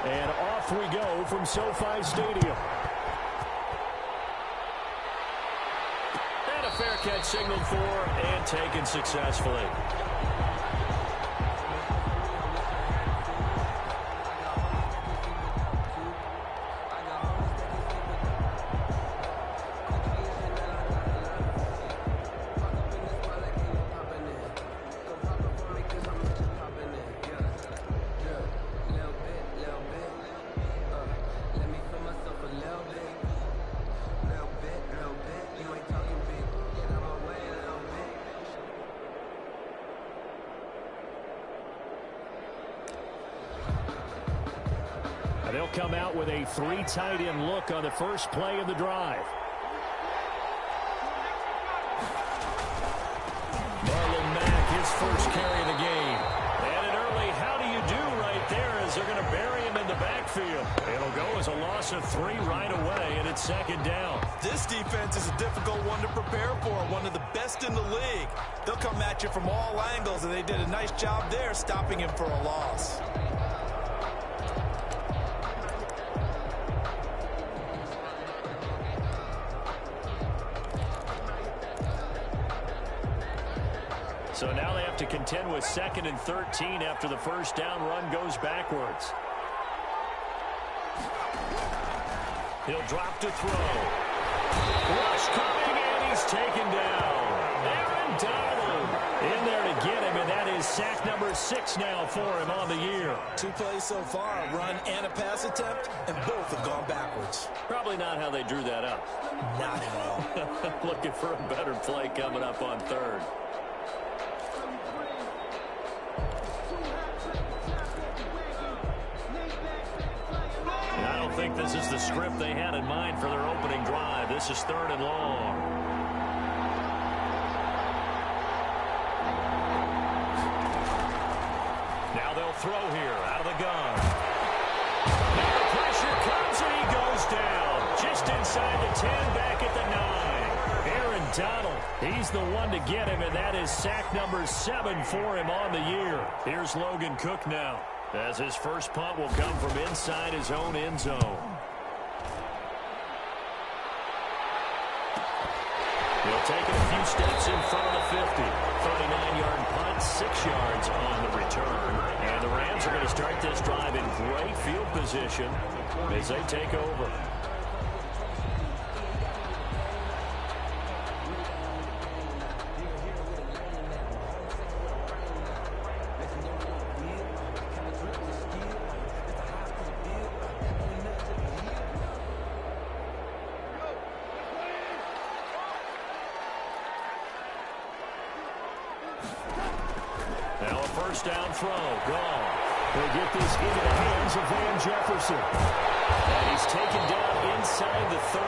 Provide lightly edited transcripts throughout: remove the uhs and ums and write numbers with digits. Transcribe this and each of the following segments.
And off we go from SoFi Stadium. And a fair catch signaled for and taken successfully. They'll come out with a 3 tight end look on the first play of the drive. Marlon Mack, his first carry of the game. And an early how do you do right there as they're going to bury him in the backfield. It'll go as a loss of 3 right away, and it's second down. This defense is a difficult one to prepare for, one of the best in the league. They'll come at you from all angles, and they did a nice job there stopping him for a loss. So now they have to contend with 2nd and 13 after the first down run goes backwards. He'll drop to throw. Rush coming, and he's taken down. Aaron Donald in there to get him, and that is sack number 6 now for him on the year. 2 plays so far, a run and a pass attempt, and both have gone backwards. Probably not how they drew that up. Not at all. Looking for a better play coming up on 3rd. I don't think this is the script they had in mind for their opening drive. This is 3rd and long. Now they'll throw here out of the gun. Now the pressure comes and he goes down. Just inside the 10, back at the 9. Aaron Donald, he's the one to get him, and that is sack number 7 for him on the year. Here's Logan Cook now, as his first punt will come from inside his own end zone. He'll take it a few steps in front of the 50. 39-yard punt, 6 yards on the return. And the Rams are going to start this drive in great field position as they take over. Now a first down throw, gone. They get this into the hands of Van Jefferson. And he's taken down inside the 30.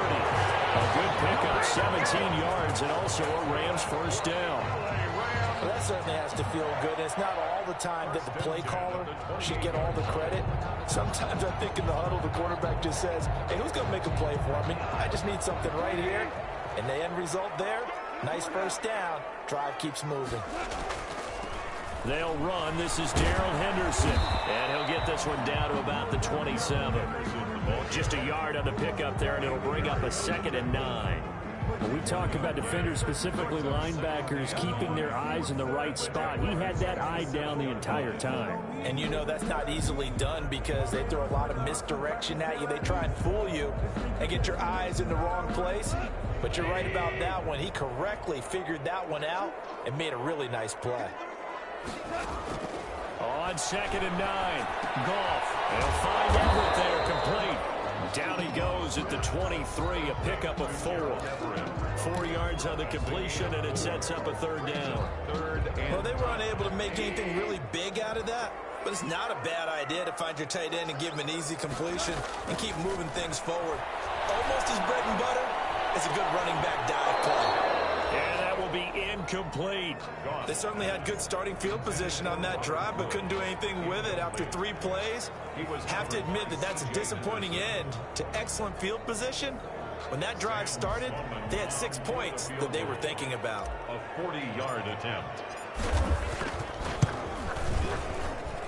A good pickup, 17 yards, and also a Rams first down. Well, that certainly has to feel good. It's not all the time that the play caller should get all the credit. Sometimes I think in the huddle, the quarterback just says, hey, who's going to make a play for me? I just need something right here. And the end result there, nice first down. Drive keeps moving. They'll run. This is Darrell Henderson. And he'll get this one down to about the 27. Just a yard on the pickup there, and it'll bring up a 2nd and 9. When we talk about defenders, specifically linebackers, keeping their eyes in the right spot, he had that eye down the entire time. And you know that's not easily done because they throw a lot of misdirection at you. They try and fool you and get your eyes in the wrong place. But you're right about that one. He correctly figured that one out and made a really nice play. On 2nd and 9, Goff. They'll find Everett there, complete. Down he goes at the 23, a pickup of 4. 4 yards on the completion, and it sets up a 3rd down. Well, they were unable to make anything really big out of that, but it's not a bad idea to find your tight end and give him an easy completion and keep moving things forward. Almost his bread and butter is a good running back dive play. And that will be incomplete. They certainly had good starting field position on that drive, but couldn't do anything with it after 3 plays. Have to admit that that's a disappointing end to excellent field position. When that drive started, they had 6 points that they were thinking about. A 40-yard attempt.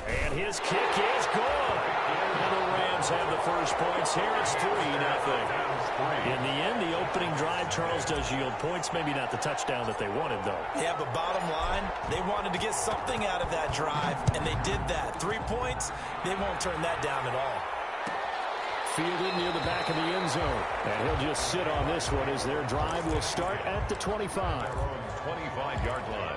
And his kick is good. And the first points here. It's 3-0. In the end, the opening drive, Charles, does yield points. Maybe not the touchdown that they wanted, though. Yeah, but bottom line, they wanted to get something out of that drive, and they did that. 3 points, they won't turn that down at all. Fielded near the back of the end zone. And he'll just sit on this one as their drive will start at the 25. 25-yard line.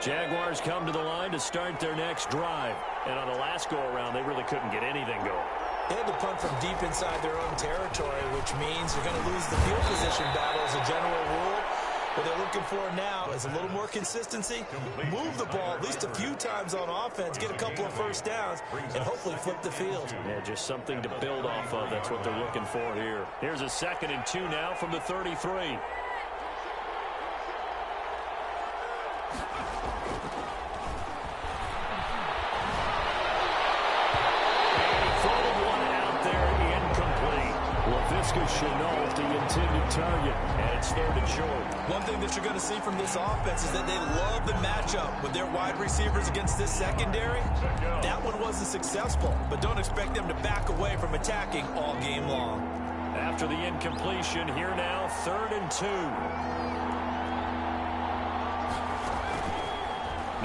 Jaguars come to the line to start their next drive. And on the last go-around, they really couldn't get anything going. They had to punt from deep inside their own territory, which means you're going to lose the field position battle as a general rule. What they're looking for now is a little more consistency, move the ball at least a few times on offense, get a couple of first downs, and hopefully flip the field. Yeah, just something to build off of. That's what they're looking for here. Here's a 2nd and 2 now from the 33. Chenault, the intended target, and it's 3rd and short. One thing that you're going to see from this offense is that they love the matchup with their wide receivers against this secondary. That one wasn't successful, but don't expect them to back away from attacking all game long. After the incompletion, here now, 3rd and 2.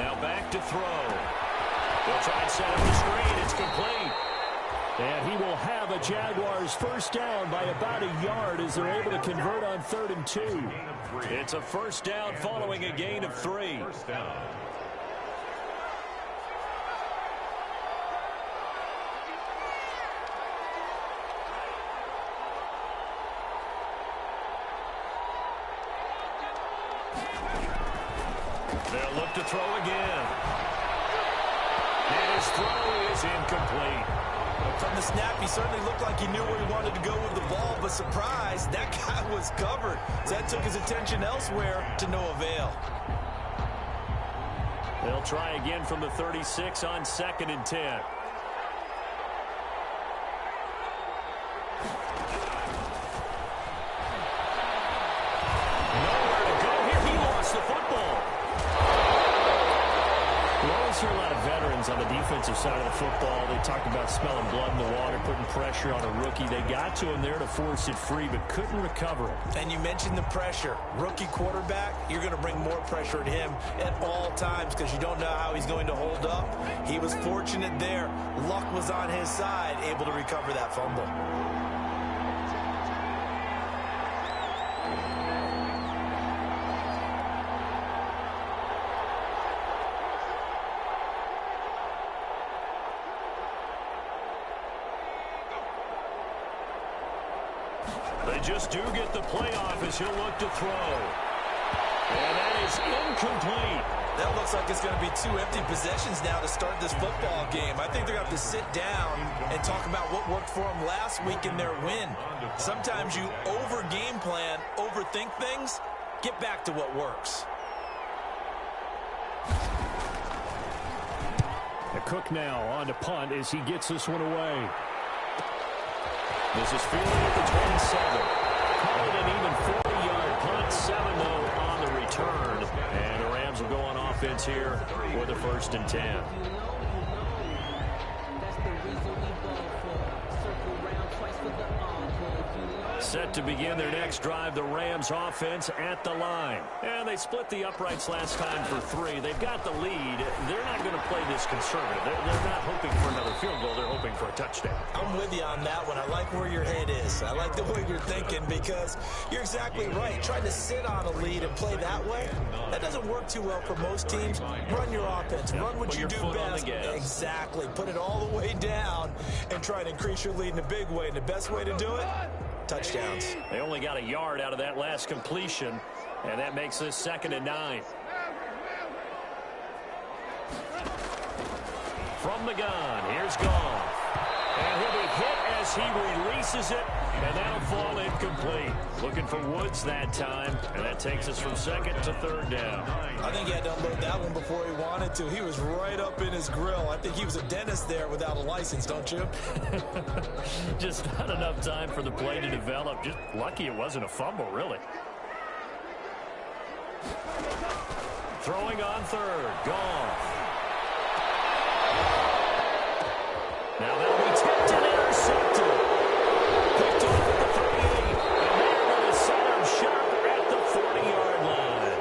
Now back to throw. They'll try and set up the screen. It's complete. And he will have a Jaguars first down by about a yard as they're able to convert on 3rd and 2. It's a first down following a gain of 3. First down. They'll look to throw again. And his throw is incomplete. From the snap, he certainly looked like he knew where he wanted to go with the ball, but surprise, that guy was covered. So that took his attention elsewhere to no avail. They'll try again from the 36 on 2nd and 10. Nowhere to go here. He lost the football. We always hear a lot of veterans on the defensive side of the football. They talk about smelling blood in the water, putting pressure on a rookie. They got to him there to force it free, but couldn't recover it. And you mentioned the pressure. Rookie quarterback, you're going to bring more pressure at him at all times because you don't know how he's going to hold up. He was fortunate there. Luck was on his side, able to recover that fumble. They just do get the playoff as he'll look to throw. And that is incomplete. That looks like it's going to be 2 empty possessions now to start this football game. I think they're going to have to sit down and talk about what worked for them last week in their win. Sometimes you over-game plan, overthink things, get back to what works. The Cook now on to punt as he gets this one away. This is fielded at the 27. Call it an even 40-yard punt. 7 though on the return. And the Rams will go on offense here with a 1st and 10. Set to begin their next drive, the Rams offense at the line. And they split the uprights last time for 3. They've got the lead. They're not going to play this conservative. They're not hoping for another field goal. They're hoping for a touchdown. I'm with you on that one. I like where your head is. I like the way you're thinking because you're exactly right. Trying to sit on a lead and play that way, that doesn't work too well for most teams. Run your offense. Run what you do best. Exactly. Put it all the way down and try to increase your lead in a big way. And the best way to do it, touchdowns. They only got a yard out of that last completion, and that makes this 2nd and 9. From the gun, here's Goff. And he'll be hit as as he releases it, and that'll fall incomplete. Looking for Woods that time, and that takes us from second to third down. I think he had to unload that one before he wanted to. He was right up in his grill. I think he was a dentist there without a license, don't you? Just not enough time for the play to develop. Just lucky it wasn't a fumble, really. Throwing on third. Goff. Now that'll be tipped and intercepted. Picked off at the 38. And they're going to set him sharp at the 40-yard line.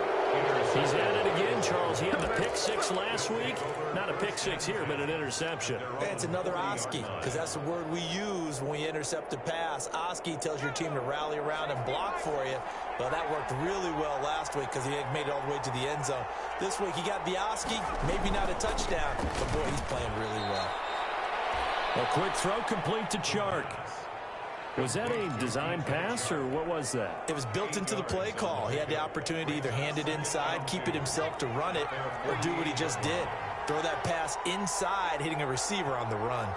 He's at it again, Charles. He had the pick six last week. Not a pick six here, but an interception. It's another Oski, because that's the word we use when we intercept a pass. Oski tells your team to rally around and block for you. Well, that worked really well last week because he made it all the way to the end zone. This week he got the Oski, maybe not a touchdown, but boy, he's playing really well. A quick throw complete to Chark. Was that a design pass, or what was that? It was built into the play call. He had the opportunity to either hand it inside, keep it himself to run it, or do what he just did. Throw that pass inside, hitting a receiver on the run.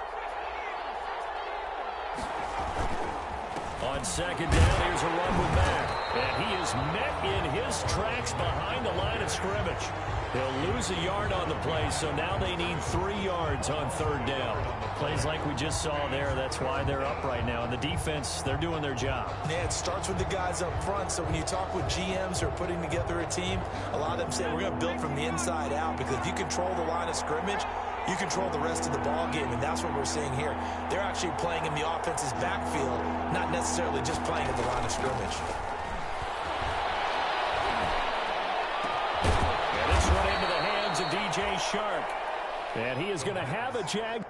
On second down, here's a rumble back. And he is met in his tracks behind the line of scrimmage. They'll lose a yard on the play, so now they need 3 yards on third down. Plays like we just saw there, that's why they're up right now. And the defense, they're doing their job. Yeah, it starts with the guys up front. So when you talk with GMs who are putting together a team, a lot of them say we're going to build from the inside out, because if you control the line of scrimmage, you control the rest of the ball game, and that's what we're seeing here. They're actually playing in the offense's backfield, not necessarily just playing at the line of scrimmage. And this one into the hands of DJ Chark. And he is going to have a Jag.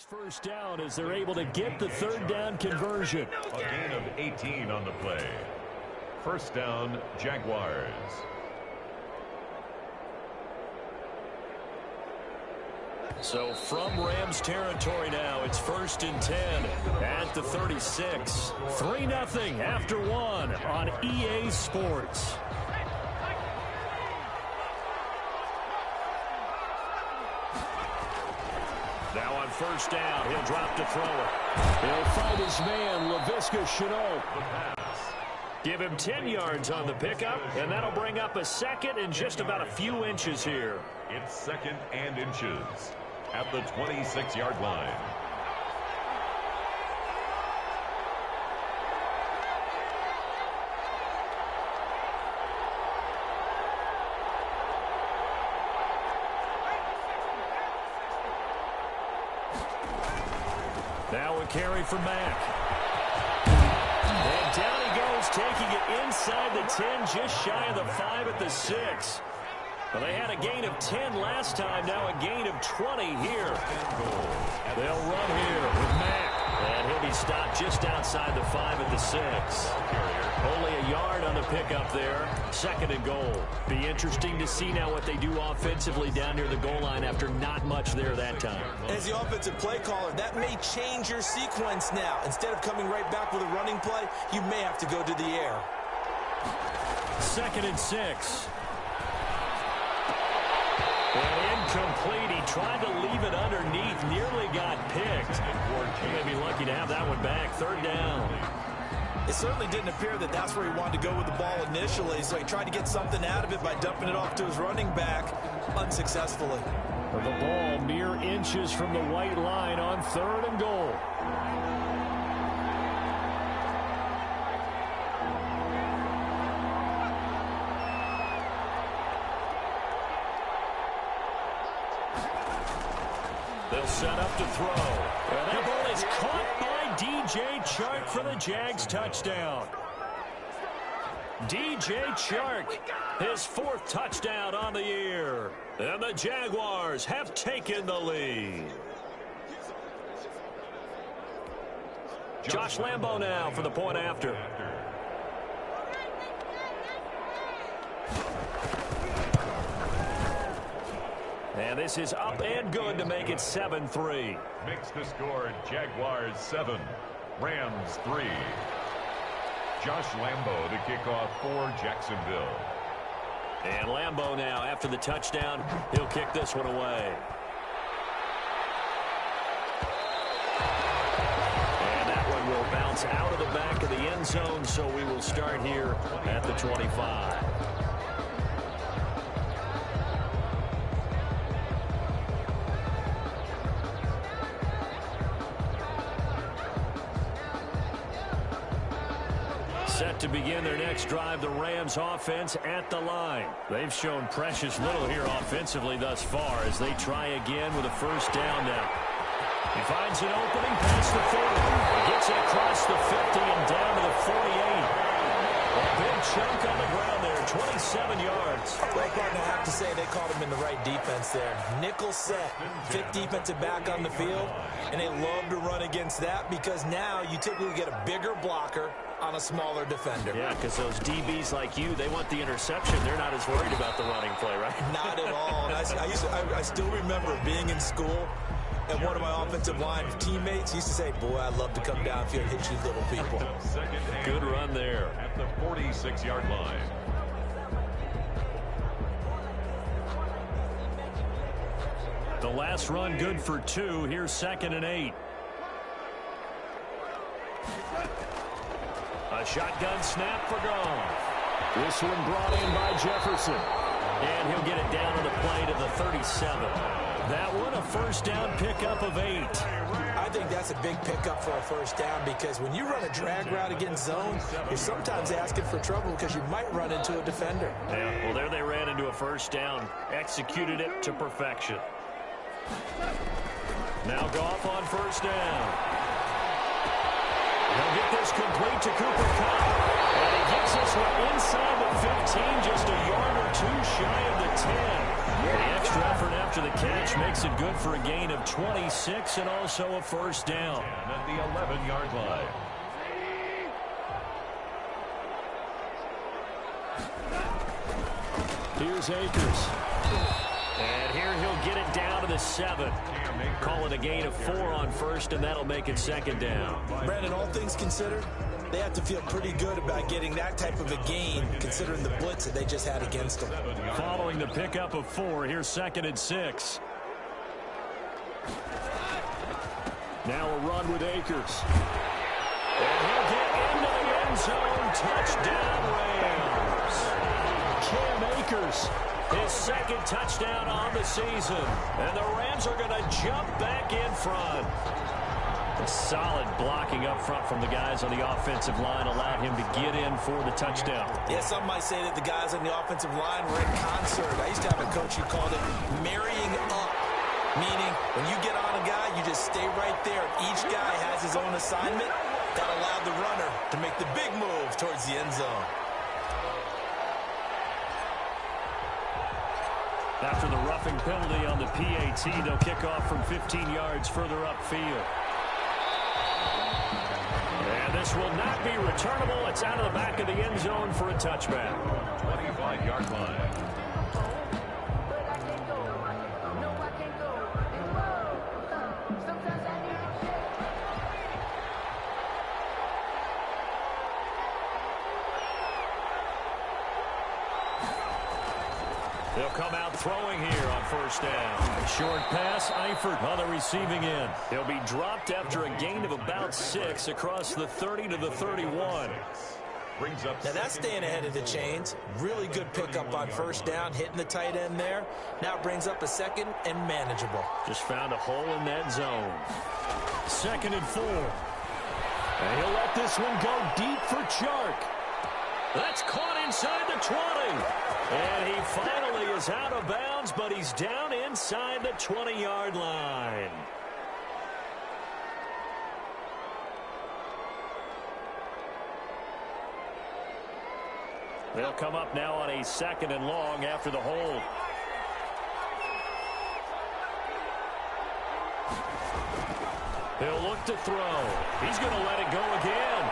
First down as they're able to get the third down conversion. A gain of 18 on the play. First down, Jaguars. So from Rams territory now, it's 1st and 10 at the 36. 3-0 after one on EA Sports. Now on first down, he'll drop to throw it. He'll find his man, Laviska Shenault. Give him 10 yards on the pickup, and that'll bring up a second and just about a few inches here. It's 2nd and inches at the 26-yard line. Now a carry for Mack. And down he goes, taking it inside the 10, just shy of the 5 at the 6. Well, they had a gain of 10 last time, now a gain of 20 here. They'll run here with Mack. And he'll be stopped just outside the 5 at the 6. Only a yard on the pickup there. 2nd and goal. Be interesting to see now what they do offensively down near the goal line after not much there that time. As the offensive play caller, that may change your sequence now. Instead of coming right back with a running play, you may have to go to the air. 2nd and 6. And incomplete. He tried to leave it underneath. Nearly got picked. He may be lucky to have that one back. 3rd down. It certainly didn't appear that that's where he wanted to go with the ball initially, so he tried to get something out of it by dumping it off to his running back unsuccessfully. The ball mere inches from the white line on 3rd and goal. They'll set up to throw. And that ball is caught by DJ Chark for the Jags touchdown. DJ Chark, his 4th touchdown on the year. And the Jaguars have taken the lead. Josh Lambo now for the point after. And this is up and good to make it 7-3. Makes the score Jaguars 7, Rams 3. Josh Lambo to kick off for Jacksonville. And Lambo now, after the touchdown, he'll kick this one away. And that one will bounce out of the back of the end zone, so we will start here at the 25. Set to begin their next drive, the Rams offense at the line. They've shown precious little here offensively thus far as they try again with a first down now. He finds an opening past the 40. He gets it across the 50 and down to the 48. A big chunk on the ground there, 27 yards. Well, partner, I have to say they called him in the right defense there. Nickel set, 5th defensive back on the field, and they love to run against that because now you typically get a bigger blocker on a smaller defender. Yeah, because those DBs like you, they want the interception. They're not as worried about the running play, right? Not at all. And I still remember being in school, and one of my offensive line teammates used to say, boy, I'd love to come downfield and hit you little people. Good run there. At the 46-yard line. The last run good for 2. Here's 2nd and 8. A shotgun snap for Goff. This one brought in by Jefferson. And he'll get it down on the play to the 37. That one a first down pickup of 8. I think that's a big pickup for a first down because when you run a drag route against zone, you're sometimes asking for trouble because you might run into a defender. Yeah, well, there they ran into a first down. Executed it to perfection. Now Goff on first down. He'll get this complete to Cooper Kupp. And he gets this one inside the 15, just a yard or 2 shy of the 10. The extra effort after the catch makes it good for a gain of 26 and also a first down. And at the 11-yard line. Here's Akers. And here he'll get it down to the 7. Call it a gain of 4 on first, and that'll make it 2nd down. Brandon, all things considered, they have to feel pretty good about getting that type of a gain, considering the blitz that they just had against them. Following the pickup of 4, here's 2nd and 6. Now a run with Akers. And he'll get into the end zone. Touchdown, Rams. Cam Akers, his 2nd touchdown on the season. And the Rams are going to jump back in front. A solid blocking up front from the guys on the offensive line allowed him to get in for the touchdown. Yeah, some might say that the guys on the offensive line were in concert. I used to have a coach who called it marrying up, meaning when you get on a guy, you just stay right there. Each guy has his own assignment. That allowed the runner to make the big move towards the end zone. After the roughing penalty on the PAT, they'll kick off from 15 yards further upfield. And this will not be returnable. It's out of the back of the end zone for a touchback. 25-yard line. They'll come out throwing here on first down. Short pass, Eifert on the receiving end. He'll be dropped after a gain of about 6 across the 30 to the 31. Brings up now that's staying ahead of the chains. Really good pickup on first down, hitting the tight end there. Now it brings up a 2nd and manageable. Just found a hole in that zone. 2nd and 4. And he'll let this one go deep for Chark. That's caught inside the 20. And he finally is out of bounds, but he's down inside the 20-yard line. They'll come up now on a 2nd and long after the hold. He'll look to throw. He's going to let it go again.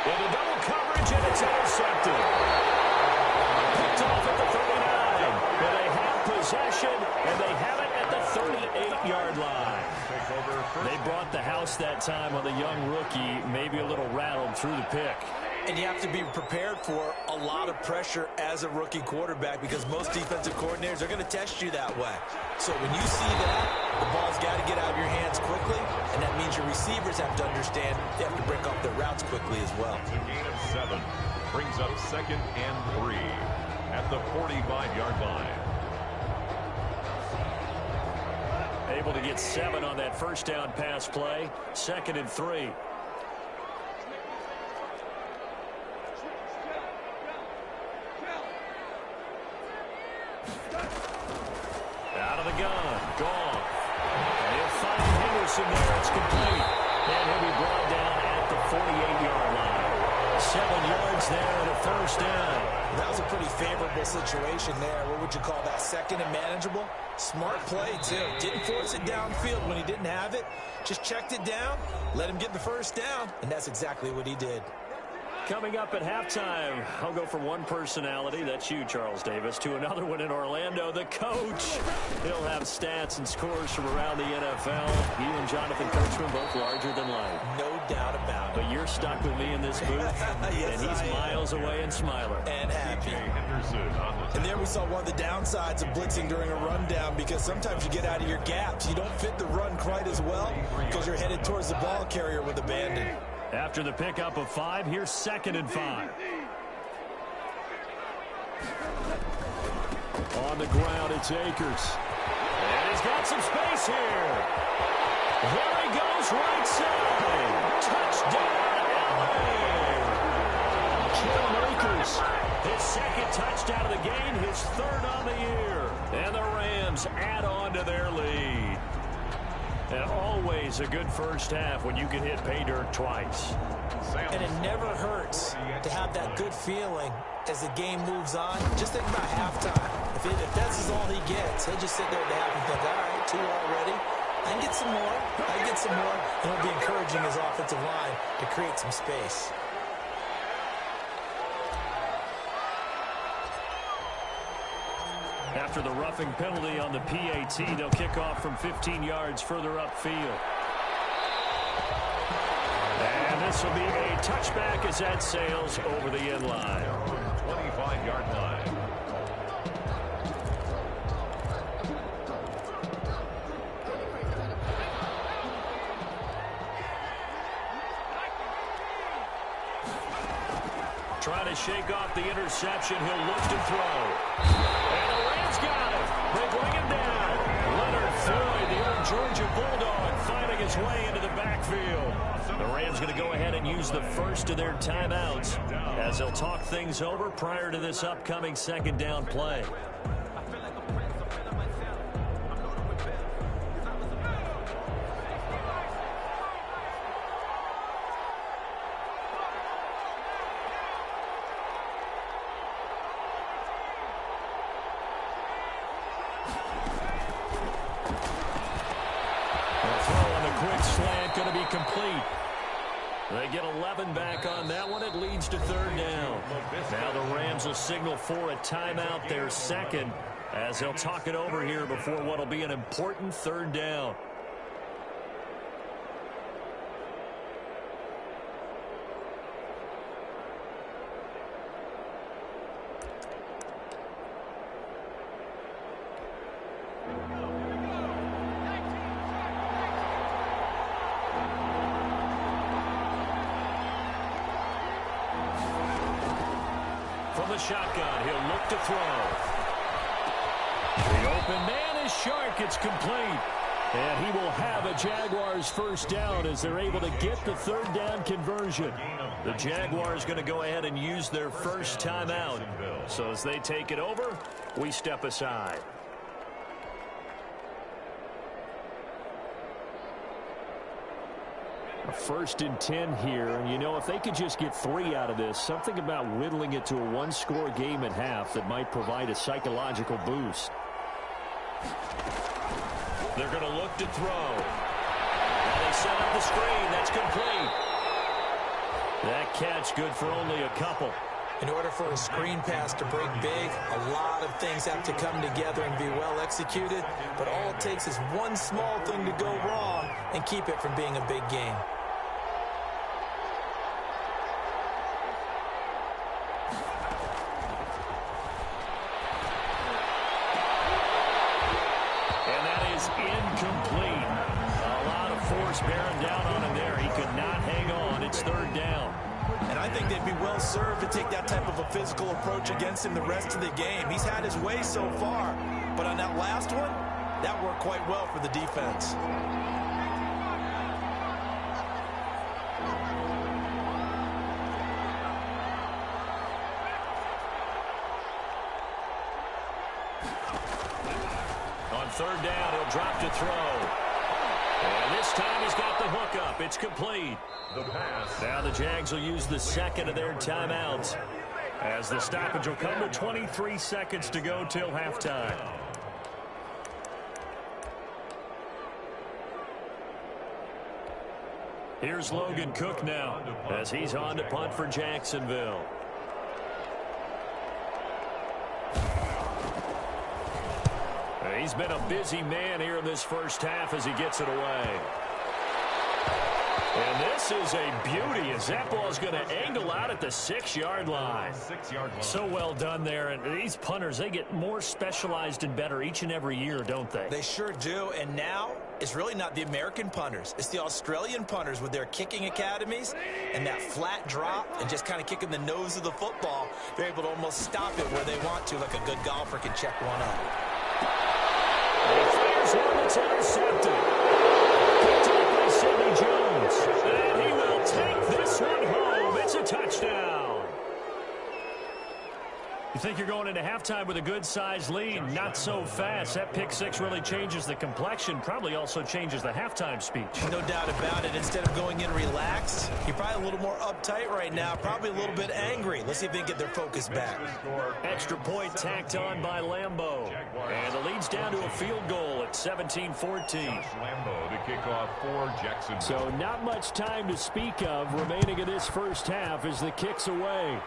Into double coverage, and it's intercepted. Picked off at the 39. But they have possession, and they have it at the 38-yard line. They brought the house that time on the young rookie, maybe a little rattled through the pick. And you have to be prepared for a lot of pressure as a rookie quarterback because most defensive coordinators are going to test you that way. So when you see that, the ball's got to get out of your hands quickly, and that means your receivers have to understand they have to break off their routes quickly as well. It's a gain of 7. Brings up 2nd and 3 at the 45-yard line. Able to get 7 on that first down pass play. 2nd and 3. Out of the gun. Gone. And he'll find Henderson there. It's complete. And he'll be brought down at the 48-yard line. 7 yards there and a first down. That was a pretty favorable situation there. What would you call that? 2nd and manageable? Smart play, too. Didn't force it downfield when he didn't have it. Just checked it down, let him get the first down, and that's exactly what he did. Coming up at halftime, I'll go from one personality, that's you, Charles Davis, to another one in Orlando, the coach. He'll have stats and scores from around the NFL. You and Jonathan Coachman both larger than life. No doubt about it. But you're stuck with me in this booth, yes, and he's miles away and smiling. And happy. And there we saw one of the downsides of blitzing during a rundown because sometimes you get out of your gaps. You don't fit the run quite as well because you're headed towards the ball carrier with abandon. After the pickup of 5, here's 2nd and 5. On the ground, it's Akers. And he's got some space here. There he goes, right side. Touchdown, LA. Cam Akers, his 2nd touchdown of the game, his 3rd on the year. And the Rams add on to their lead. And always a good first half when you can hit pay dirt twice. And it never hurts to have that good feeling as the game moves on. Just think about halftime. If this is all he gets, he'll just sit there at the half and think, all right, 2 already. I can get some more. I can get some more. And he'll be encouraging his offensive line to create some space. After the roughing penalty on the PAT, they'll kick off from 15 yards further upfield. And this will be a touchback as that sails over the end line. 25-yard line. Trying to shake off the interception. He'll look to throw. And the Rams got it. They bring him down. Leonard Floyd, the old Georgia Bulldog, finding his way into the backfield. The Rams going to go ahead and use the first of their timeouts as they'll talk things over prior to this upcoming 2nd down play. Complete. They get 11 back on that one. It leads to 3rd down. Now the Rams will signal for a timeout, their 2nd, as they'll talk it over here before what will be an important 3rd down. The shotgun, he'll look to throw. The open man is Shark. It's complete. And he will have a Jaguars first down as they're able to get the 3rd down conversion. The Jaguars going to go ahead and use their first timeout. So as they take it over, we step aside. 1st and 10 here. And, you know, if they could just get 3 out of this, something about whittling it to a one-score game at half that might provide a psychological boost. They're going to look to throw. And they set up the screen. That's complete. That catch good for only a couple. In order for a screen pass to break big, a lot of things have to come together and be well executed. But all it takes is one small thing to go wrong and keep it from being a big game. And that is incomplete. A lot of force bearing down on him there. He could not hang on. It's 3rd down. And I think they'd be well served to take that type of a physical approach against him the rest of the game. He's had his way so far, but on that last one, that worked quite well for the defense. On 3rd down, he'll drop to throw. And this time he's got the hook up. It's complete. Now the Jags will use the 2nd of their timeouts, as the stoppage will come with 23 seconds to go till halftime. Here's Logan Cook now, as he's on to punt for Jacksonville. He's been a busy man here in this first half as he gets it away. And this is a beauty as that ball is going to angle out at the 6-yard line. So well done there. And these punters, they get more specialized and better each and every year, don't they? They sure do. And now it's really not the American punters. It's the Australian punters with their kicking academies and that flat drop and just kind of kicking the nose of the football. They're able to almost stop it where they want to, like a good golfer can check one up. He fires one that's intercepted. Picked up by Sidney Jones. And he will take this one home. It's a touchdown. You think you're going into halftime with a good-sized lead? Not so fast. That pick six really changes the complexion, probably also changes the halftime speech. No doubt about it. Instead of going in relaxed, you're probably a little more uptight right now, probably a little bit angry. Let's see if they can get their focus back. Extra point tacked on by Lambeau. And the lead's down to a field goal at 17-14. Lambeau to kick off for Jacksonville. So not much time to speak of remaining in this first half as the kick's away.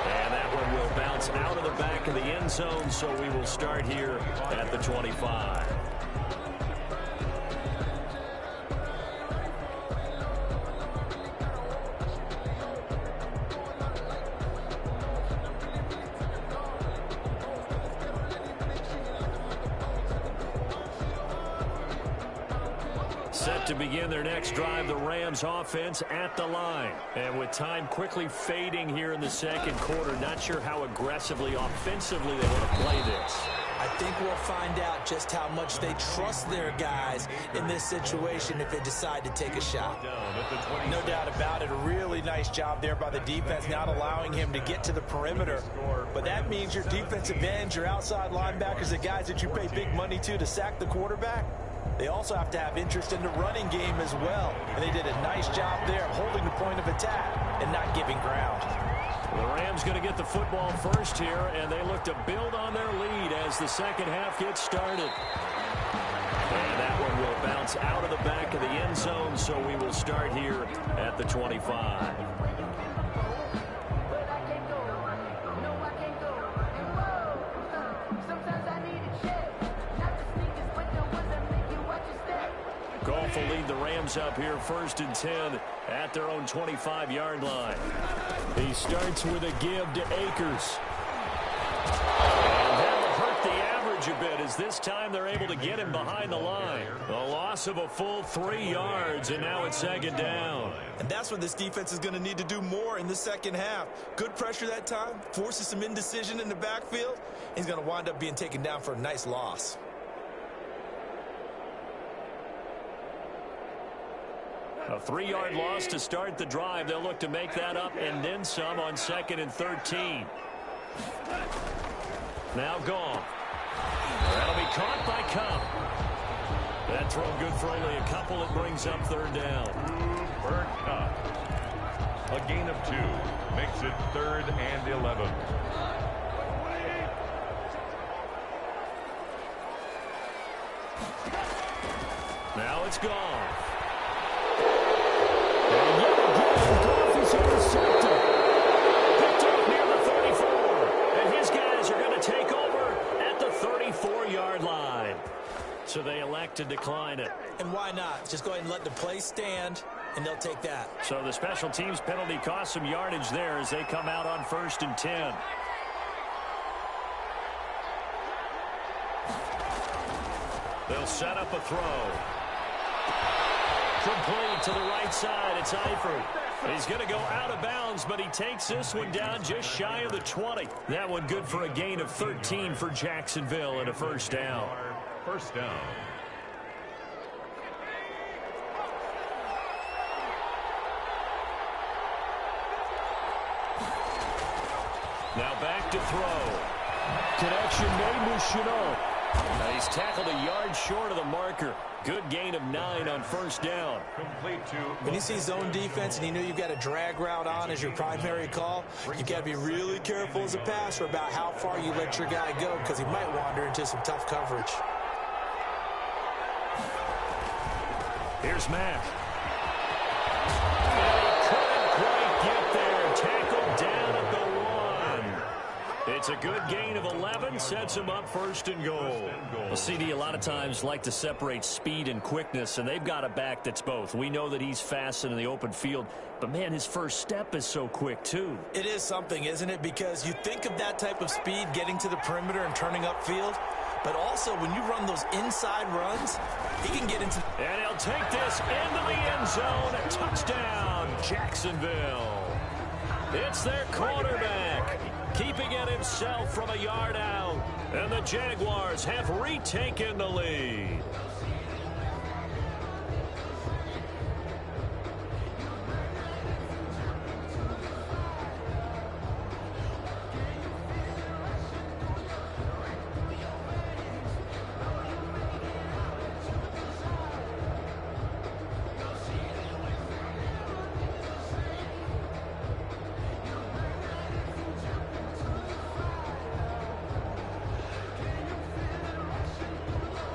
And that one will bounce out of the back of the end zone, so we will start here at the 25. Set to begin their next drive, the Rams offense at the line. And with time quickly fading here in the second quarter, not sure how aggressively, offensively they want to play this. I think we'll find out just how much they trust their guys in this situation if they decide to take a shot. No doubt about it. A really nice job there by the defense, not allowing him to get to the perimeter. But that means your defensive ends, your outside linebackers, the guys that you pay big money to sack the quarterback, they also have to have interest in the running game as well. And they did a nice job there of holding the point of attack and not giving ground. The Rams going to get the football first here, and they look to build on their lead as the second half gets started. And that one will bounce out of the back of the end zone, so we will start here at the 25. Goff will lead the Rams up here first and 10 at their own 25-yard line. He starts with a give to Akers. And that'll hurt the average a bit as this time they're able to get him behind the line. A loss of a full 3 yards, and now it's second down. And that's what this defense is going to need to do more in the second half. Good pressure that time, forces some indecision in the backfield. He's going to wind up being taken down for a nice loss. A 3-yard loss to start the drive. They'll look to make that up and then some on 2nd and 13. Now Goff. That'll be caught by Cup. That throw good for only a couple. It brings up third down. Cooper Kupp. A gain of 2 makes it 3rd and 11. Now it's gone. And yet again, Goff is intercepted. Picked up near the 34. And his guys are going to take over at the 34-yard line. So they elect to decline it. And why not? Just go ahead and let the play stand, and they'll take that. So the special teams penalty cost some yardage there as they come out on 1st and 10. They'll set up a throw. Complete to the right side. It's Eifert. He's going to go out of bounds, but he takes this one down just shy of the 20. That one good for a gain of 13 for Jacksonville and a first down. First down. Now back to throw. Connection made with Chenault. He's tackled a yard short of the marker. Good gain of 9 on first down. Complete to... When you see zone defense and you know you've got a drag route on as your primary call, you got to be really careful as a passer about how far you let your guy go because he might wander into some tough coverage. Here's Mack. Couldn't quite get there. Tackled down at the 1. It's a good gain of 11. Sets him up 1st and goal. Well, CD, a lot of times like to separate speed and quickness, and they've got a back that's both. We know that he's fast in the open field, but, man, his first step is so quick, too. It is something, isn't it? Because you think of that type of speed getting to the perimeter and turning upfield, but also when you run those inside runs, he can get into... And he'll take this into the end zone. A touchdown, Jacksonville. It's their quarterback, keeping it himself from a yard out. And the Jaguars have retaken the lead.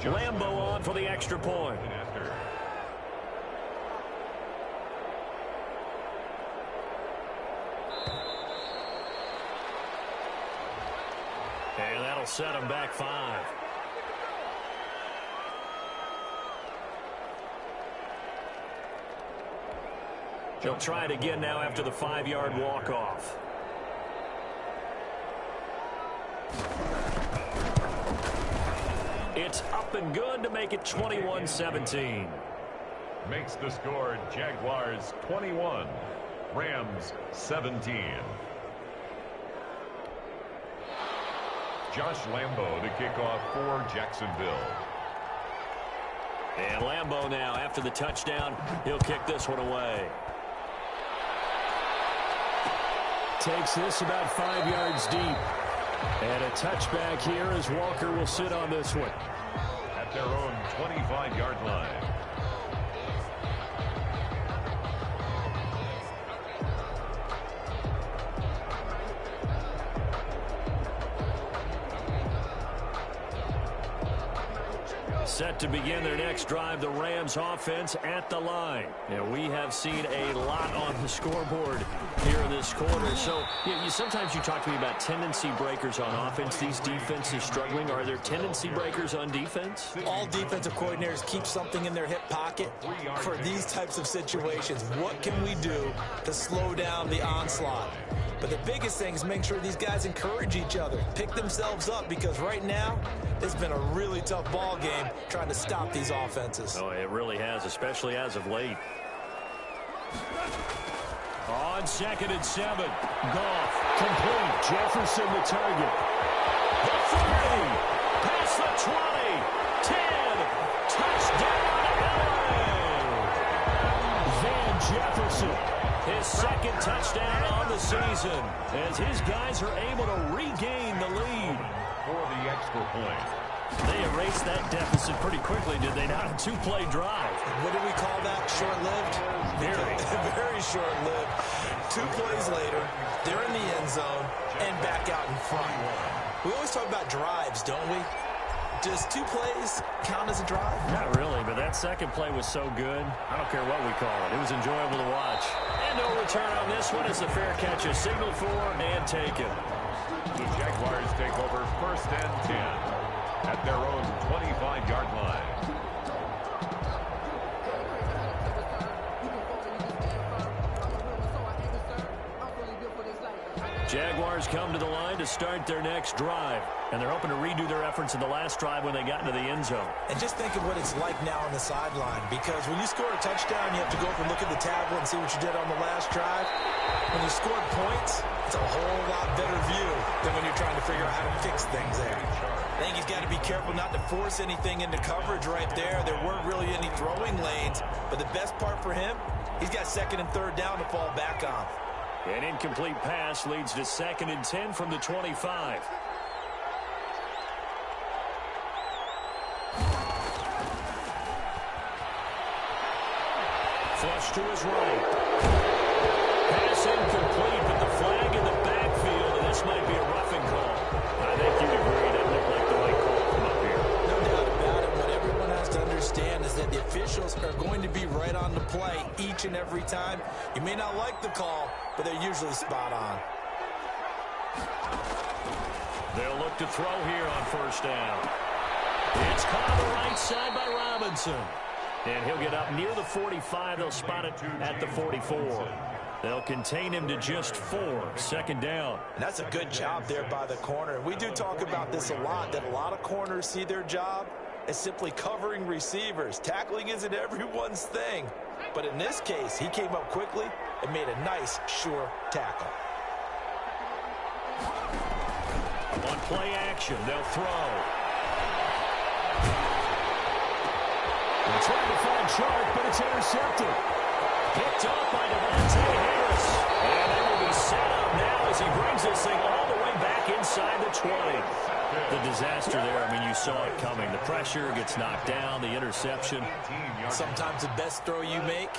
Lambo on for the extra point. And that'll set him back 5. They'll try it again now after the 5-yard walk-off. It's up and good to make it 21-17. Makes the score Jaguars 21, Rams 17. Josh Lambo to kick off for Jacksonville. And Lambo now, after the touchdown, he'll kick this one away. Takes this about 5 yards deep. And a touchback here as Walker will sit on this one. At their own 25-yard line. Set to begin their next drive, the Rams offense at the line. And we have seen a lot on the scoreboard here in this quarter. So sometimes you talk to me about tendency breakers on offense. These defenses struggling. Are there tendency breakers on defense? All defensive coordinators keep something in their hip pocket for these types of situations. What can we do to slow down the onslaught? But the biggest thing is make sure these guys encourage each other, pick themselves up, because right now it's been a really tough ball game trying to stop these offenses. Oh, it really has, especially as of late. On 2nd and 7, Goff, complete. Jefferson the target. The 30, past the 20, 10, touchdown, LA. Van Jefferson. His second touchdown on the season as his guys are able to regain the lead. For the extra point. They erased that deficit pretty quickly, did they not? A two-play drive. What do we call that? Short-lived? Very. Very short-lived. 2 plays later, they're in the end zone and back out in front. We always talk about drives, don't we? Does 2 plays count as a drive? Not really, but that second play was so good. I don't care what we call it. It was enjoyable to watch. And no return on this one as the fair catch is signaled for and taken. The Jaguars take over 1st and 10 at their own 25-yard line. Jaguars come to the line to start their next drive, and they're hoping to redo their efforts in the last drive when they got into the end zone. And just think of what it's like now on the sideline, because when you score a touchdown, you have to go up and look at the tablet and see what you did on the last drive. When you scored points, it's a whole lot better view than when you're trying to figure out how to fix things there. I think he's got to be careful not to force anything into coverage right there. There weren't really any throwing lanes, but the best part for him, he's got 2nd and 3rd down to fall back on. An incomplete pass leads to 2nd and 10 from the 25. Flush to his right. Pass incomplete, but the flag in the backfield, and this might be a roughing call. I think you'd agree that looked like the right call from up here. No doubt about it. What everyone has to understand is that the officials are going to be right on the play each and every time. You may not like the call, but they're usually spot on. They'll look to throw here on 1st down. It's caught on the right side by Robinson. And he'll get up near the 45. They'll spot it at the 44. They'll contain him to just 4. 2nd down. And that's a good job there by the corner. We do talk about this a lot, that a lot of corners see their job as simply covering receivers. Tackling isn't everyone's thing. But in this case, he came up quickly and made a nice, sure tackle. On play action, they'll throw. They're trying to find Sharp, but it's intercepted. Picked off by Devontae Harris. And they will be set up now as he brings this thing all the way back inside the 20. The disaster there, I mean, you saw it coming. The pressure gets knocked down, the interception. Sometimes the best throw you make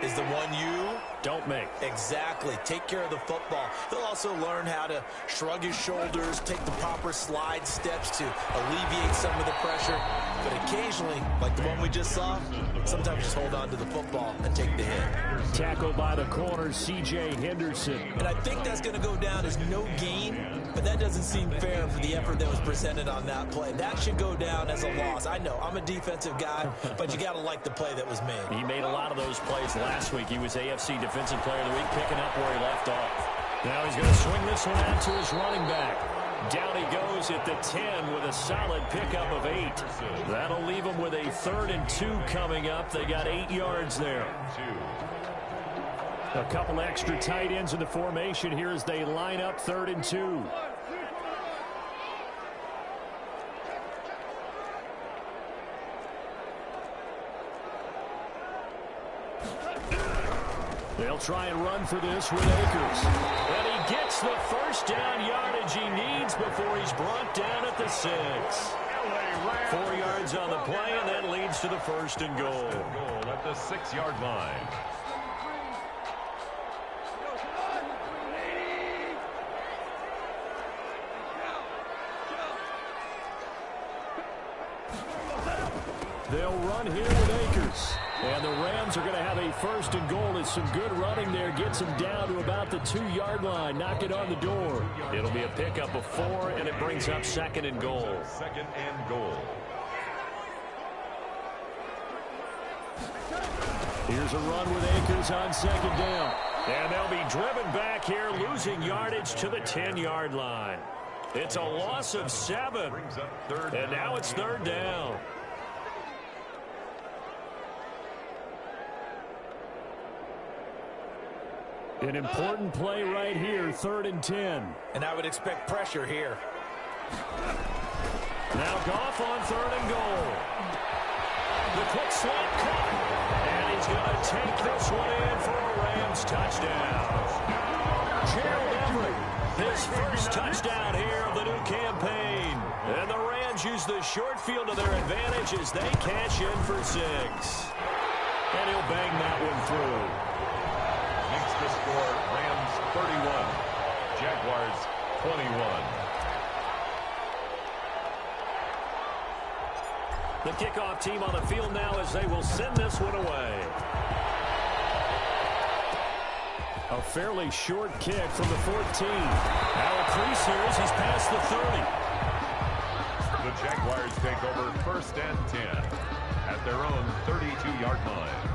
is the one you don't make. Exactly. Take care of the football. He'll also learn how to shrug his shoulders, take the proper slide steps to alleviate some of the pressure. But occasionally, like the one we just saw, sometimes just hold on to the football and take the hit. Tackled by the corner, C.J. Henderson. And I think that's going to go down as no gain, but that doesn't seem fair for the effort that was presented on that play. That should go down as a loss. I know, I'm a defensive guy, but you got to like the play that was made. He made a lot of those plays last week. He was AFC Defensive Player of the Week, picking up where he left off. Now he's going to swing this one out to his running back. Down he goes at the 10 with a solid pickup of 8. That'll leave him with a 3rd and 2 coming up. They got 8 yards there. A couple extra tight ends in the formation here as they line up 3rd and 2. They'll try and run for this with Akers. And he gets the 1st down yardage he needs before he's brought down at the 6. 4 yards on the play, and that leads to the 1st and goal. Goal at the 6-yard line. They'll run here with Akers. And the Rams are going to have a 1st and goal. It's some good running there. Gets him down to about the 2-yard line. Knock it on the door. It'll be a pickup of 4, and it brings up 2nd and goal. 2nd and goal. Here's a run with Akers on 2nd down. And they'll be driven back here, losing yardage to the 10-yard line. It's a loss of 7. And now it's 3rd down. An important play right here, 3rd and 10. And I would expect pressure here. Now Goff on 3rd and goal. The quick slant cut. And he's going to take this one in for a Rams touchdown. Gerald Everett, his 1st touchdown here of the new campaign. And the Rams Rams use the short field to their advantage as they cash in for 6. And he'll bang that one through. Makes the score Rams 31, Jaguars 21. The kickoff team on the field now as they will send this one away. A fairly short kick from the 14. Now a crease here as he's past the 30. The Jaguars take over 1st and 10 at their own 32-yard line.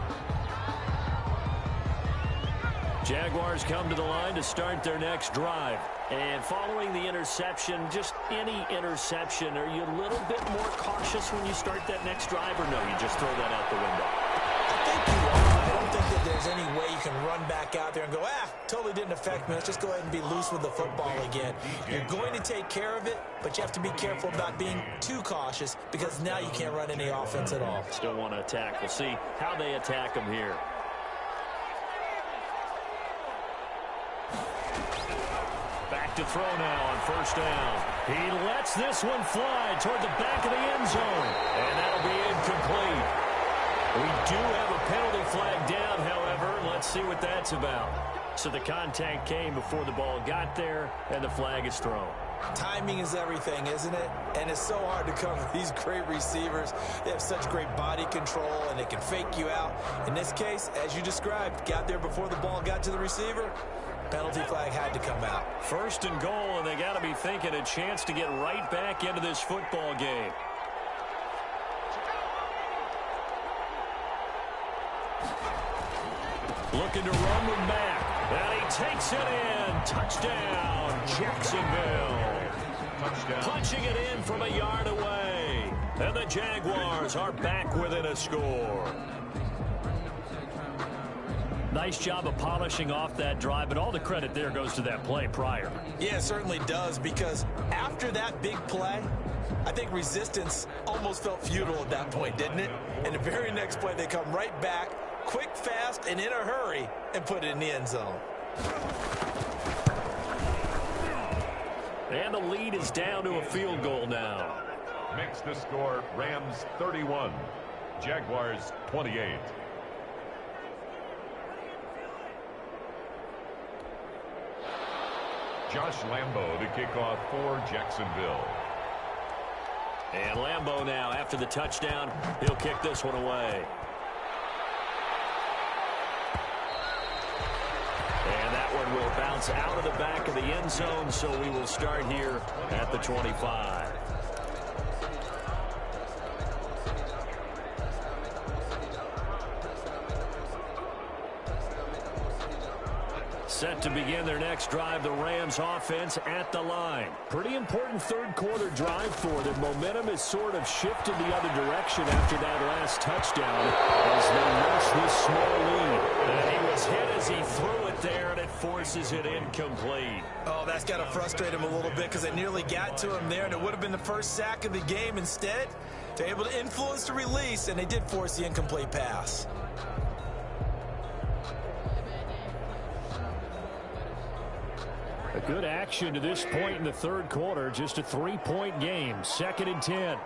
Jaguars come to the line to start their next drive. And following the interception, just any interception, are you a little bit more cautious when you start that next drive, or no, you just throw that out the window? I think you are. I don't think that there's any way you can run back out there and go, totally didn't affect me. Let's just go ahead and be loose with the football again. You're going to take care of it, but you have to be careful about being too cautious because now you can't run any offense at all. Still want to attack. We'll see how they attack them here. Back to throw now on 1st down. He lets this one fly toward the back of the end zone. And that'll be incomplete. We do have a penalty flag down, however. Let's see what that's about. So the contact came before the ball got there, and the flag is thrown. Timing is everything, isn't it? And it's so hard to cover these great receivers. They have such great body control, and they can fake you out. In this case, as you described, got there before the ball got to the receiver. Penalty flag had to come out. 1st and goal, and they got to be thinking a chance to get right back into this football game. Looking to run with Mack. And he takes it in. Touchdown, Jacksonville. Touchdown. Punching it in from a yard away. And the Jaguars are back within a score. Nice job of polishing off that drive, but all the credit there goes to that play prior. Yeah, it certainly does, because after that big play, I think resistance almost felt futile at that point, didn't it? And the very next play, they come right back, quick, fast, and in a hurry, and put it in the end zone. And the lead is down to a field goal now. Makes the score Rams 31, Jaguars 28. Josh Lambo to kick off for Jacksonville. And Lambo now, after the touchdown, he'll kick this one away. And that one will bounce out of the back of the end zone, so we will start here at the 25. Set to begin their next drive, the Rams offense at the line. Pretty important third quarter drive for them. Momentum has sort of shifted the other direction after that last touchdown as they rush this small lead. And he was hit as he threw it there, and it forces it incomplete. Oh, that's got to frustrate him a little bit because they nearly got to him there, and it would have been the first sack of the game. Instead, they're able to influence the release, and they did force the incomplete pass. A good action to this point in the third quarter. Just a 3-point game. 2nd and 10.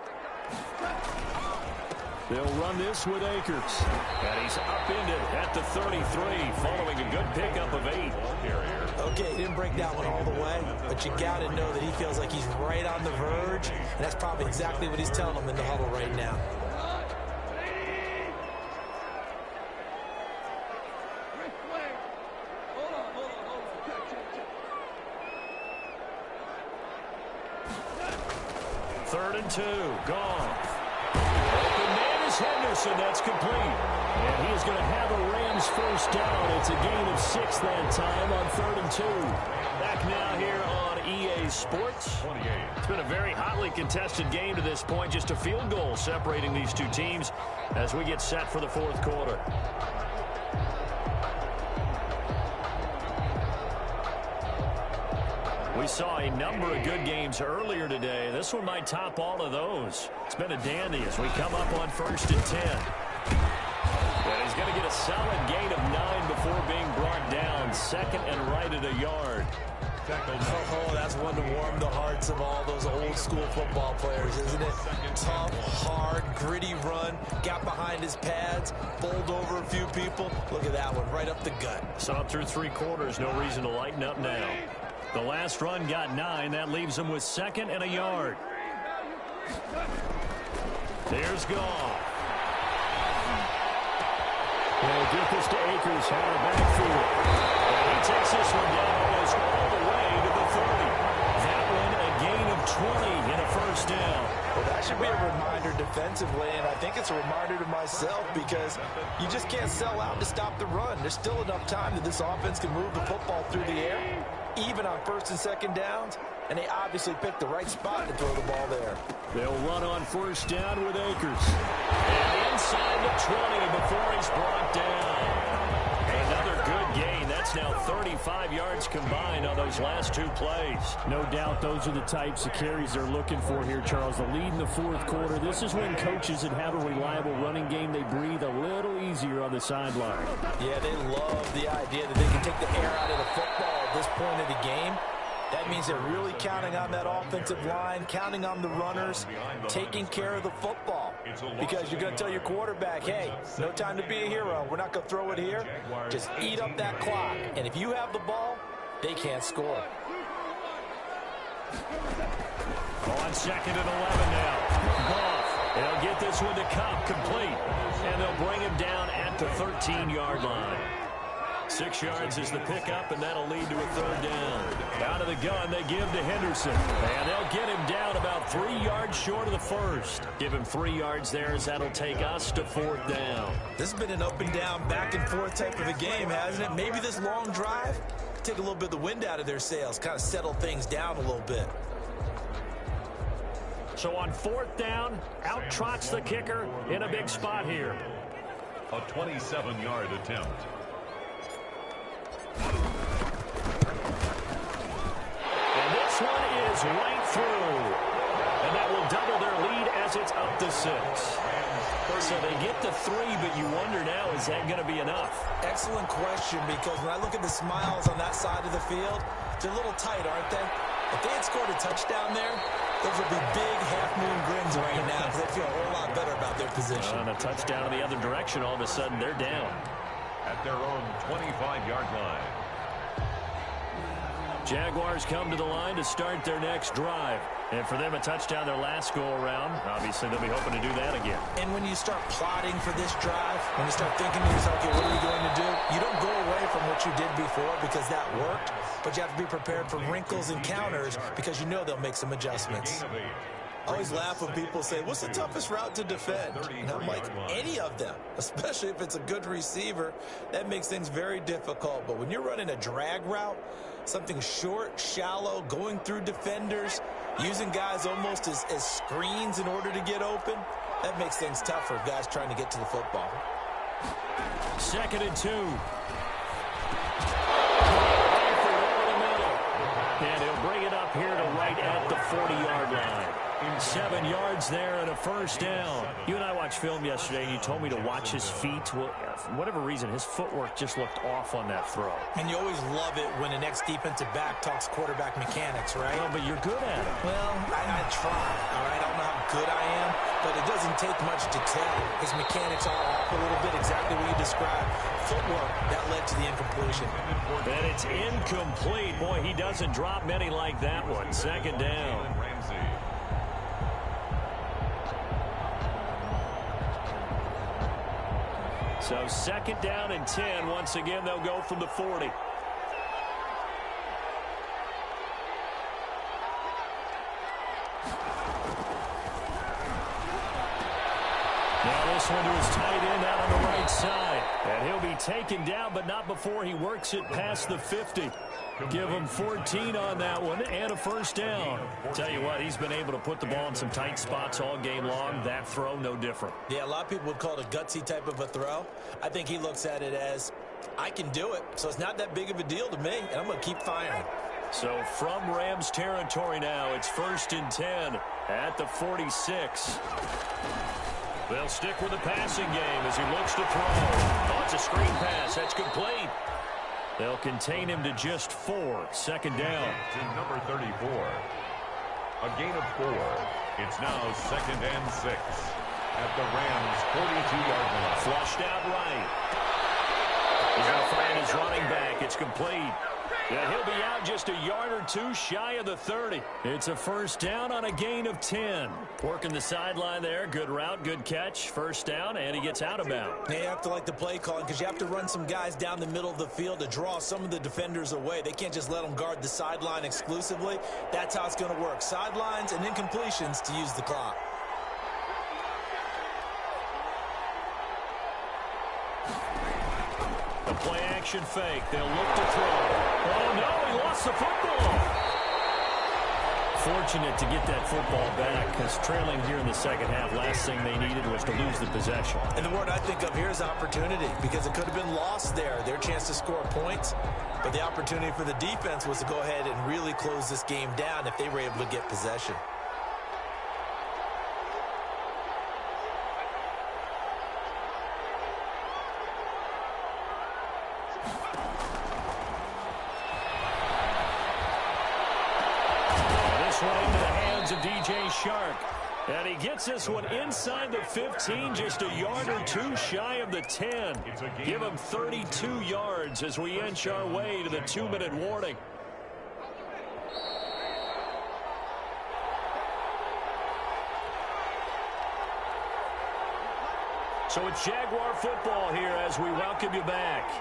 They'll run this with Akers. And he's upended at the 33 following a good pickup of 8. Okay, he didn't break that one all the way, but you got to know that he feels like he's right on the verge, and that's probably exactly what he's telling them in the huddle right now. Third and 2, gone. Open man is Henderson, that's complete. And he is going to have a Rams first down. It's a gain of 6 that time on 3rd and 2. Back now here on EA Sports. 28. It's been a very hotly contested game to this point. Just a field goal separating these two teams as we get set for the fourth quarter. We saw a number of good games earlier today. This one might top all of those. It's been a dandy as we come up on 1st and 10. And he's going to get a solid gain of 9 before being brought down. Second and right at a yard. Oh, that's one to warm the hearts of all those old school football players, isn't it? Tough, hard, gritty run, got behind his pads, bowled over a few people. Look at that one, right up the gut. Saw it through 3 quarters, no reason to lighten up now. The last run got 9. That leaves him with second and a yard. There's Goff. They'll get this to Akers out of backfield. And he takes this one down almost all the way to the 30. That one a gain of 20 in a first down. Well, that should be a reminder defensively, and I think it's a reminder to myself because you just can't sell out to stop the run. There's still enough time that this offense can move the football through the air, even on first and second downs, and they obviously picked the right spot to throw the ball there. They'll run on first down with Akers. And inside the 20 before he's brought down. Another good gain. That's now 35 yards combined on those last 2 plays. No doubt those are the types of carries they're looking for here, Charles. The lead in the 4th quarter. This is when coaches that have a reliable running game, they breathe a little easier on the sideline. Yeah, they love the idea that they can take the air out of the football at this point of the game. That means they're really counting on that offensive line, counting on the runners, taking care of the football. Because you're going to tell your quarterback, hey, no time to be a hero. We're not going to throw it here. Just eat up that clock. And if you have the ball, they can't score. On second and 11 now. Goff. They'll get this one to Cobb complete. And they'll bring him down at the 13-yard line. 6 yards is the pickup, and that'll lead to a 3rd down. Out of the gun, they give to Henderson. And they'll get him down about 3 yards short of the first. Give him 3 yards there as that'll take us to 4th down. This has been an up and down, back and forth type of a game, hasn't it? Maybe this long drive take a little bit of the wind out of their sails, kind of settle things down a little bit. So on 4th down, out trots the kicker in a big spot here. A 27-yard attempt. And this one is right through. And that will double their lead as it's up to 6. So they get the 3, but you wonder now, is that going to be enough? Excellent question, because when I look at the smiles on that side of the field, they're a little tight, aren't they? If they had scored a touchdown there, those would be big half-moon grins right now because they feel a whole lot better about their position. On a touchdown in the other direction, all of a sudden they're down. At their own 25-yard line. Jaguars come to the line to start their next drive. And for them, a touchdown their last go-around. Obviously, they'll be hoping to do that again. And when you start plotting for this drive, when you start thinking to yourself, okay, what are we going to do? You don't go away from what you did before because that worked, but you have to be prepared for wrinkles and counters because you know they'll make some adjustments. I always laugh when people say, what's the toughest route to defend? And I'm like, any of them, especially if it's a good receiver. That makes things very difficult. But when you're running a drag route, something short, shallow, going through defenders, using guys almost as screens in order to get open, that makes things tough for guys trying to get to the football. 2nd and 2. And he'll bring it up here to right at the 40-yard line. 7 yards there and a first down. You and I watched film yesterday, and you told me to watch his feet. Well, for whatever reason, his footwork just looked off on that throw. And you always love it when an ex-defensive back talks quarterback mechanics, right? Well, but you're good at it. Well, I try, all right? I don't know how good I am, but it doesn't take much to tell. His mechanics are off a little bit, exactly what you described. Footwork, that led to the incompletion. And it's incomplete. Boy, he doesn't drop many like that one. 2nd down. So 2nd down and 10. Once again, they'll go from the 40. Now this one to his tight end out on the right side. And he'll be taken down, but not before he works it past the 50. Give him 14 on that one and a first down. Tell you what, he's been able to put the ball in some tight spots all game long. That throw, no different. Yeah, a lot of people would call it a gutsy type of a throw. I think he looks at it as, I can do it, so it's not that big of a deal to me, and I'm going to keep firing. So from Rams territory now, it's 1st and 10 at the 46. They'll stick with the passing game as he looks to throw. Oh, it's a screen pass. That's complete. They'll contain him to just 4. Second down. To number 34. A gain of 4. It's now 2nd and 6 at the Rams' 42-yard line. Flushed out right. He's going to find his running back. It's complete. Yeah, he'll be out just a yard or 2 shy of the 30. It's a first down on a gain of 10. Working the sideline there. Good route, good catch. First down, and he gets out of bounds. You have to like the play calling because you have to run some guys down the middle of the field to draw some of the defenders away. They can't just let them guard the sideline exclusively. That's how it's going to work. Sidelines and incompletions to use the clock. A play-action fake. They'll look to throw. Oh, no, he lost the football. Fortunate to get that football back because trailing here in the second half, last thing they needed was to lose the possession. And the word I think of here is opportunity because it could have been lost there, their chance to score points. But the opportunity for the defense was to go ahead and really close this game down if they were able to get possession. Shark. And he gets this one inside the 15, just a yard or 2 shy of the 10. Give him 32 yards as we inch our way to the 2-minute warning. So it's Jaguar football here as we welcome you back.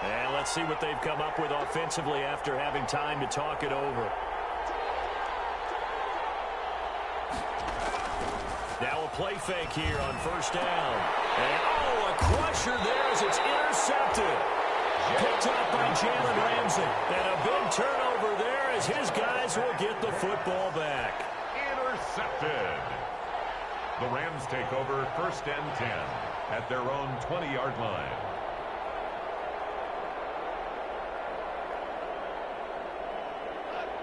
And let's see what they've come up with offensively after having time to talk it over. Now a play fake here on first down. And, oh, a crusher there as it's intercepted. Picked up by Jalen Ramsey. And a big turnover there as his guys will get the football back. Intercepted. The Rams take over 1st and 10 at their own 20-yard line.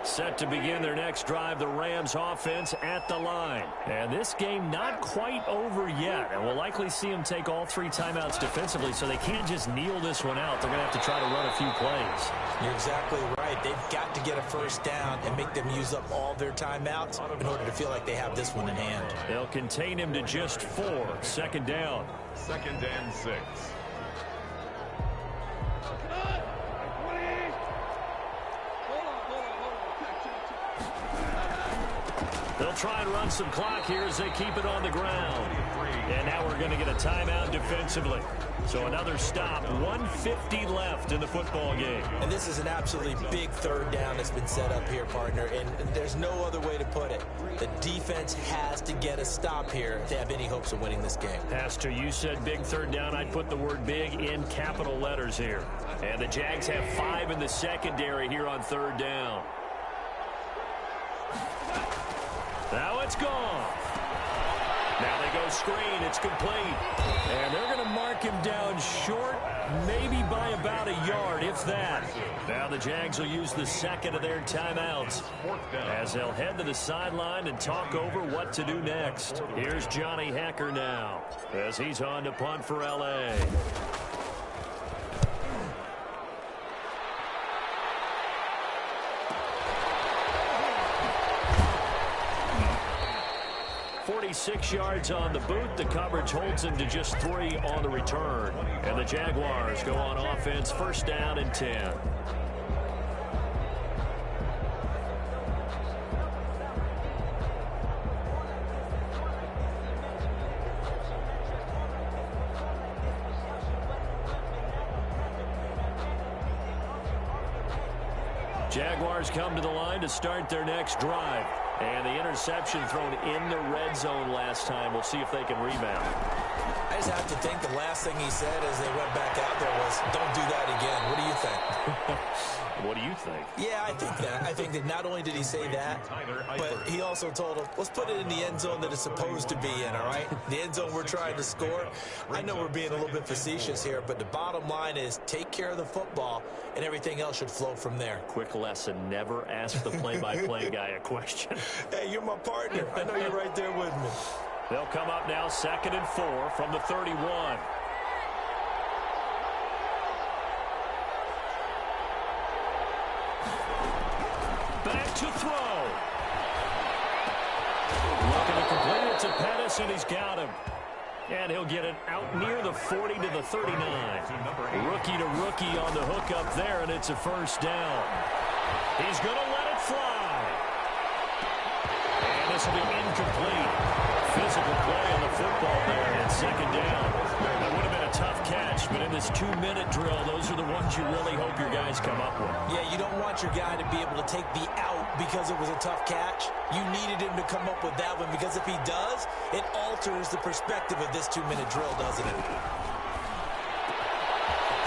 Set to begin their next drive, the Rams offense at the line. And this game not quite over yet. And we'll likely see them take all 3 timeouts defensively, so they can't just kneel this one out. They're going to have to try to run a few plays. You're exactly right. They've got to get a first down and make them use up all their timeouts in order to feel like they have this one in hand. They'll contain him to just 4. Second down. 2nd and 6. They'll try and run some clock here as they keep it on the ground. And now we're going to get a timeout defensively. So another stop, 1:50 left in the football game. And this is an absolutely big third down that's been set up here, partner. And there's no other way to put it. The defense has to get a stop here if they have any hopes of winning this game. Pastor, you said big third down. I'd put the word big in capital letters here. And the Jags have 5 in the secondary here on third down. Now it's gone. Now they go screen. It's complete. And they're going to mark him down short, maybe by about a yard, if that. Now the Jags will use the second of their timeouts as they'll head to the sideline and talk over what to do next. Here's Johnny Hecker now as he's on to punt for L.A. 46 yards on the boot. The coverage holds him to just 3 on the return. And the Jaguars go on offense, first down and 10. Jaguars come to the line to start their next drive. And the interception thrown in the red zone last time. We'll see if they can rebound. I just have to think the last thing he said as they went back out there was, don't do that again. What do you think? What do you think? Yeah, I think that. I think that not only did he say that, but he also told him, let's put it in the end zone that it's supposed to be in, all right? The end zone we're trying to score. I know we're being a little bit facetious here, but the bottom line is take care of the football, and everything else should flow from there. Quick lesson, never ask the play-by-play guy a question. Hey, you're my partner. I know you're right there with me. They'll come up now 2nd and 4 from the 31. Back to throw. Looking to complete it to Pettis, and he's got him. And he'll get it out near the 40 to the 39. Rookie to rookie on the hook up there, and it's a first down. He's going to let it fly. And this will be incomplete. Physical play on the football there, and 2nd down. That would have been a tough catch, but in this 2-minute drill, those are the ones you really hope your guys come up with. Yeah, you don't want your guy to be able to take the out because it was a tough catch. You needed him to come up with that one, because if he does, it alters the perspective of this 2-minute drill, doesn't it?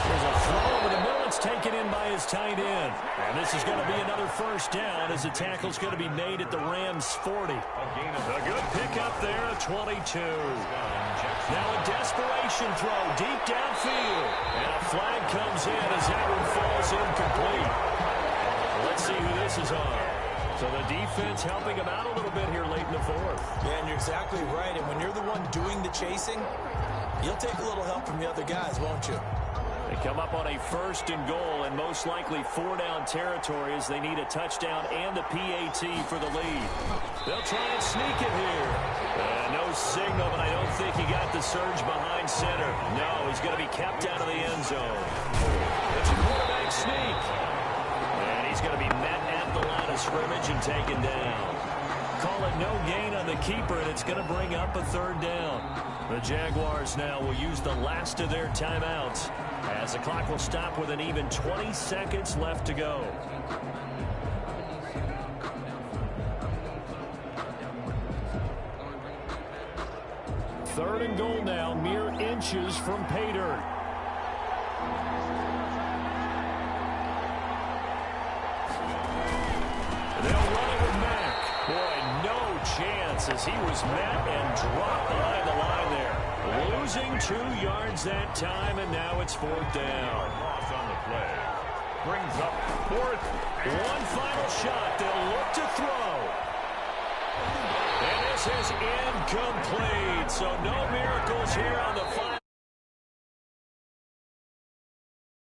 There's a throw over the middle. It's taken in by his tight end. And this is going to be another first down as the tackle's going to be made at the Rams' 40. A good pickup there at 22. Now a desperation throw deep downfield. And a flag comes in as that one falls incomplete. Let's see who this is on. So the defense helping him out a little bit here late in the 4th. Yeah, and you're exactly right. And when you're the one doing the chasing, you'll take a little help from the other guys, won't you? They come up on a 1st and goal, and most likely 4-down territory as they need a touchdown and the PAT for the lead. They'll try and sneak it here. No signal, but I don't think he got the surge behind center. No, he's going to be kept out of the end zone. It's a quarterback sneak. And he's going to be met at the line of scrimmage and taken down. Call it no gain on the keeper, and it's going to bring up a 3rd down. The Jaguars now will use the last of their timeouts as the clock will stop with an even 20 seconds left to go. Third and goal now, mere inches from pay dirt. They'll run it with Mack. Boy, no chance as he was met and dropped behind the line there. Losing 2 yards that time, and now it's 4th down. Loss on the play. Brings up 4th. One final shot. They'll look to throw. And this is incomplete. So no miracles here on the final.